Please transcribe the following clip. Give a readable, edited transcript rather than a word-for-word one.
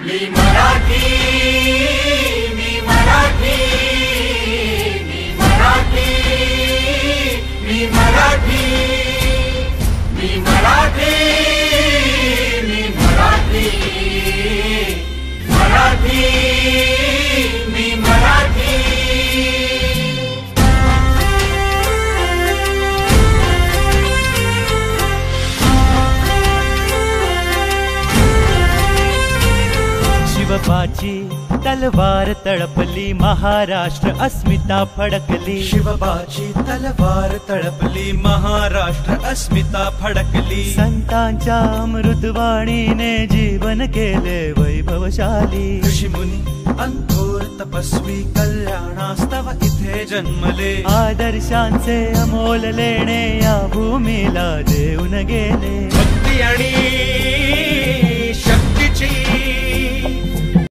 मी मराठी, मी मराठी, मी मराठी, मी मराठी, मी मराठी, मी मराठी, मराठी, मी मराठी। शिवबाची तलवार तळपली, महाराष्ट्र अस्मिता फडकली। शिवबाची तलवार तळपली, महाराष्ट्र अस्मिता फडकली। संतांच्या अमृतवाणीने जीवन केले वैभवशाली। ऋषीमुनी अंथोर तपस्वी कल्याणास्तव इथे जन्मले। आदर्शांचे अमोल लेणे या भूमीला देऊन गेले। भक्ती आणि